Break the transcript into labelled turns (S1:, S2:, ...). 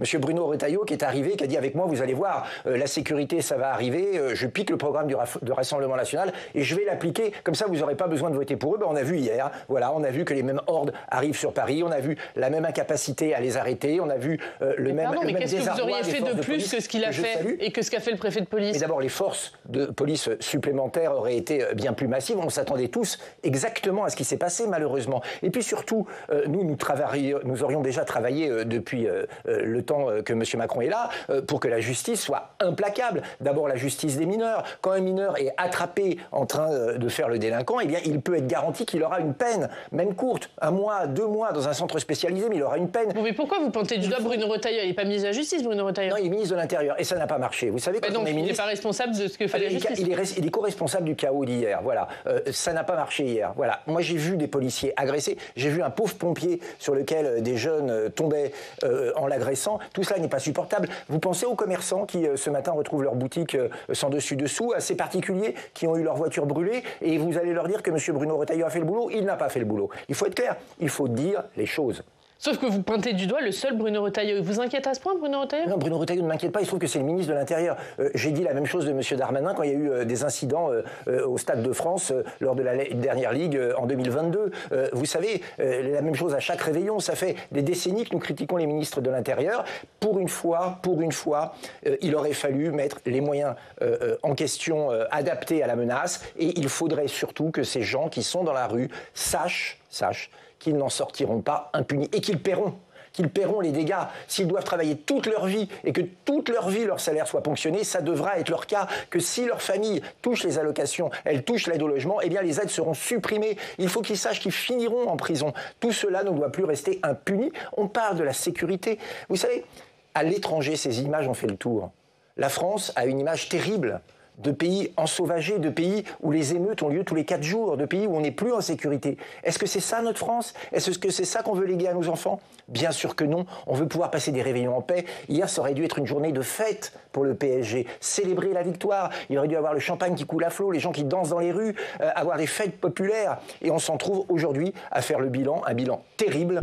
S1: Monsieur Bruno Retailleau qui est arrivé, qui a dit avec moi, vous allez voir, la sécurité, ça va arriver, je pique le programme de Rassemblement National et je vais l'appliquer, comme ça vous n'aurez pas besoin de voter pour eux. Ben, on a vu hier, voilà, on a vu que les mêmes hordes arrivent sur Paris, on a vu la même incapacité à les arrêter, on a vu le même
S2: mais qu'est-ce que vous auriez fait de plus que ce qu'il a fait et que ce qu'a fait le préfet de police?
S1: Mais d'abord, les forces de police supplémentaires auraient été bien plus massives, on s'attendait tous exactement à ce qui s'est passé malheureusement. Et puis surtout, nous aurions déjà travaillé depuis le temps que M. Macron est là, pour que la justice soit implacable. D'abord la justice des mineurs. Quand un mineur est attrapé en train de faire le délinquant, eh bien, il peut être garanti qu'il aura une peine, même courte, 1 mois, 2 mois, dans un centre spécialisé, mais il aura une peine.
S2: Bon, mais pourquoi vous pointez du doigt Bruno Retailleau? Il n'est pas ministre de la Justice, Bruno Retailleau.
S1: Non, il est ministre de l'Intérieur, et ça n'a pas marché. Vous savez, quand
S2: donc,
S1: on est ministre...
S2: il n'est pas responsable de ce que fait la justice.
S1: Il est co-responsable du chaos d'hier, voilà. Ça n'a pas marché hier, voilà. Moi, j'ai vu des policiers agressés, j'ai vu un pauvre pompier sur lequel des jeunes tombaient en l'agressant. Tout cela n'est pas supportable. Vous pensez aux commerçants qui, ce matin, retrouvent leur boutique sans dessus-dessous, à ces particuliers qui ont eu leur voiture brûlée, et vous allez leur dire que M. Bruno Retailleau a fait le boulot. Il n'a pas fait le boulot. Il faut être clair, il faut dire les choses.
S2: Sauf que vous pointez du doigt le seul Bruno Retailleau. Il vous inquiète à ce point, Bruno Retailleau?
S1: Non, Bruno Retailleau ne m'inquiète pas. Il se trouve que c'est le ministre de l'Intérieur. J'ai dit la même chose de M. Darmanin quand il y a eu des incidents au Stade de France lors de la dernière Ligue en 2022. Vous savez, la même chose à chaque réveillon. Ça fait des décennies que nous critiquons les ministres de l'Intérieur. Pour une fois, il aurait fallu mettre les moyens en question adaptés à la menace. Et il faudrait surtout que ces gens qui sont dans la rue sachent qu'ils n'en sortiront pas impunis et qu'ils paieront les dégâts. S'ils doivent travailler toute leur vie et que toute leur vie, leur salaire soit ponctionné, ça devra être leur cas. Que si leur famille touche les allocations, elle touche l'aide au logement, eh bien les aides seront supprimées. Il faut qu'ils sachent qu'ils finiront en prison. Tout cela ne doit plus rester impuni. On parle de la sécurité. Vous savez, à l'étranger, ces images ont fait le tour. La France a une image terrible de pays ensauvagés, de pays où les émeutes ont lieu tous les 4 jours, de pays où on n'est plus en sécurité. Est-ce que c'est ça notre France? Est-ce que c'est ça qu'on veut léguer à nos enfants? Bien sûr que non. On veut pouvoir passer des réveillons en paix. Hier, ça aurait dû être une journée de fête pour le PSG. Célébrer la victoire. Il aurait dû avoir le champagne qui coule à flot, les gens qui dansent dans les rues, avoir des fêtes populaires. Et on s'en trouve aujourd'hui à faire le bilan, un bilan terrible.